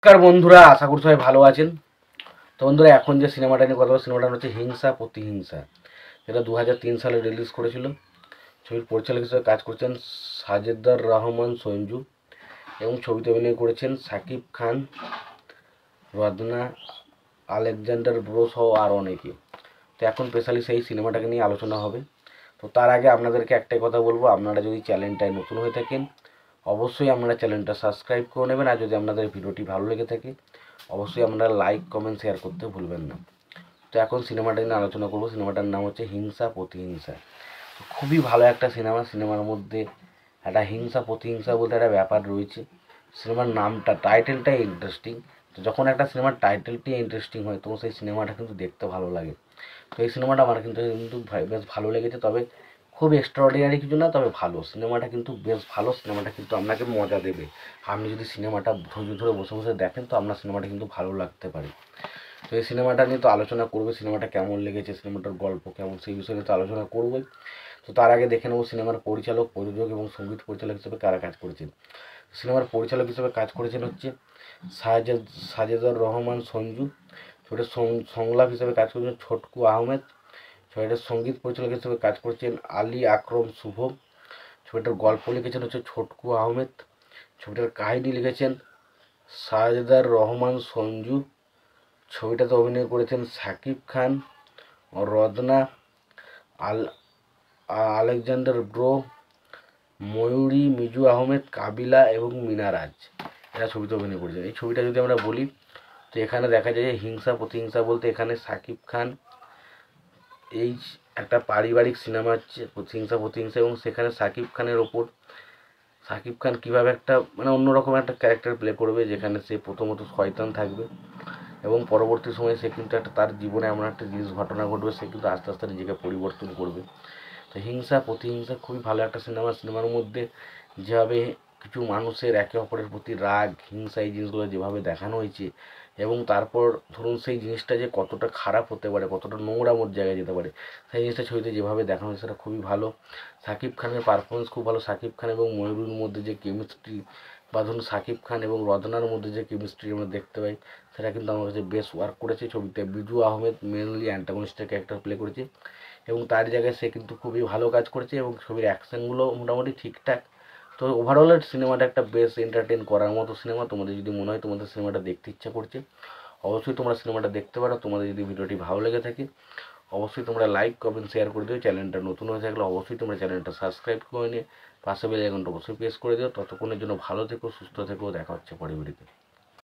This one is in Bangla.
নমস্কার বন্ধুরা, আশা করি সবাই ভালো আছেন। তো বন্ধুরা, এখন যে সিনেমাটা নিয়ে কথা বলবো, সিনেমাটা হচ্ছে হিংসা প্রতিহিংসা, যেটা 2003 সালে রিলিজ করেছিল। ছবির পরিচালক হিসেবে কাজ করছেন সাজেদার রহমান সঞ্জু এবং ছবিতে অভিনয় করেছেন সাকিব খান, রদনা, আলেকজান্ডার ব্রো সহ আর অনেকে। তো এখন স্পেশালি সেই সিনেমাটাকে নিয়ে আলোচনা হবে। তো তার আগে আপনাদেরকে একটাই কথা বলবো, আপনারা যদি চ্যানেলটায় নতুন হয়ে থাকেন অবশ্যই আপনারা চ্যানেলটা সাবস্ক্রাইব করে নেবেন। আর যদি আপনাদের ভিডিওটি ভালো লেগে থাকে অবশ্যই আপনারা লাইক কমেন্ট শেয়ার করতে ভুলবেন না। তো এখন সিনেমাটা নিয়ে আলোচনা করবো। সিনেমাটার নাম হচ্ছে হিংসা প্রতিহিংসা। খুবই ভালো একটা সিনেমা। সিনেমার মধ্যে একটা হিংসা প্রতিহিংসা বলতে একটা ব্যাপার রয়েছে। সিনেমার নামটা, টাইটেলটাই ইন্টারেস্টিং। তো যখন একটা সিনেমার টাইটেলটি ইন্টারেস্টিং হয় তখন সেই সিনেমাটা কিন্তু দেখতে ভালো লাগে। তো এই সিনেমাটা আমার কিন্তু বেশ ভালো লেগেছে। তবে খুব এক্সট্রাঅর্ডিনারি কিছু না, তবে ভালো। সিনেমাটা কিন্তু বেশ ভালো। সিনেমাটা কিন্তু আপনাকে মজা দেবে। আপনি যদি সিনেমাটা ধৈর্য ধরে বসে বসে দেখেন তো আপনার সিনেমাটা কিন্তু ভালো লাগতে পারে। তো এই সিনেমাটা নিয়ে তো আলোচনা করবে, সিনেমাটা কেমন লেগেছে, সিনেমাটার গল্প কেমন, সেই বিষয়ে নিয়ে তো আলোচনা করবে। তো তার আগে দেখে নেবো সিনেমার পরিচালক, প্রযোজক এবং সঙ্গীত পরিচালক হিসেবে কারা কাজ করেছেন। সিনেমার পরিচালক হিসেবে কাজ করেছেন হচ্ছে সাজেদুর রহমান সঞ্জু। ছবিটার সংলাপ হিসেবে কাজ করেছেন ছোটকু আহমেদ। ছবিটার সঙ্গীত পরিচালক হিসেবে কাজ করছেন আলী আকরম শুভ। ছবিটার গল্প লিখেছেন হচ্ছে ছোটকু আহমেদ। ছবিটার কাহিনী লিখেছেন সাজেদার রহমান সঞ্জু। ছবিটাতে অভিনয় করেছেন সাকিব খান, রদনা, আল আলেকজান্ডার ব্রো, ময়ূরী, মিজু আহমেদ, কাবিলা এবং মিনারাজ। এরা ছবিতে অভিনয় করেছেন। এই ছবিটা যদি আমরা বলি তো এখানে দেখা যায় যে হিংসা প্রতিহিংসা বলতে এখানে সাকিব খান, এই একটা পারিবারিক সিনেমা হচ্ছে হিংসা প্রতিহিংসা, এবং সেখানে সাকিব খানের ওপর সাকিব খান কীভাবে একটা অন্যরকম একটা ক্যারেক্টার প্লে করবে, যেখানে সে প্রথমত শয়তান থাকবে এবং পরবর্তী সময়ে সে কিন্তু একটা তার জীবনে এমন একটা জিনিস ঘটনা ঘটবে, সে কিন্তু আস্তে আস্তে নিজেকে পরিবর্তন করবে। তো হিংসা প্রতিহিংসা খুবই ভালো একটা সিনেমা। সিনেমার মধ্যে যেভাবে কিছু মানুষের একে অপরের প্রতি রাগ, হিংসা, এই জিনিসগুলো যেভাবে দেখানো হয়েছে, এবং তারপর ধরুন সেই জিনিসটা যে কতটা খারাপ হতে পারে, কতটা নোংরামোর জায়গায় যেতে পারে, সেই জিনিসটা ছবিতে যেভাবে দেখানো হয়েছে সেটা খুবই ভালো। সাকিব খানের পারফরমেন্স খুব ভালো। সাকিব খান এবং ময়ূরীর মধ্যে যে কেমিস্ট্রি, বা ধরুন সাকিব খান এবং রদনার মধ্যে যে কেমিস্ট্রি আমরা দেখতে পাই, সেটা কিন্তু আমার কাছে বেশ ওয়ার্ক করেছে। ছবিতে বিজু আহমেদ মেনলি অ্যান্টাগনিস্টের ক্যারেক্টার প্লে করেছে এবং তার জায়গায় সে কিন্তু খুবই ভালো কাজ করেছে এবং ছবির অ্যাকশনগুলো মোটামুটি ঠিকঠাক। তো ওভারঅল সিনেমাটা একটা বেশ এন্টারটেন করার মতো সিনেমা। তোমাদের যদি মনে হয় তোমাদের সিনেমাটা দেখতে ইচ্ছা করছে অবশ্যই তোমরা সিনেমাটা দেখতে পারো। তোমাদের যদি ভিডিওটি ভালো লেগে থাকে অবশ্যই তোমরা লাইক কমেন্ট শেয়ার করে দিও। চ্যানেলটা নতুন হয়ে থাকলে অবশ্যই তোমরা চ্যানেলটা সাবস্ক্রাইব করে নিয়ে পাশে বেল আইকনটা অবশ্যই প্রেস করে দিও। ততক্ষণের জন্য ভালো থেকো, সুস্থ থেকো, দেখা হচ্ছে পরের ভিডিওতে।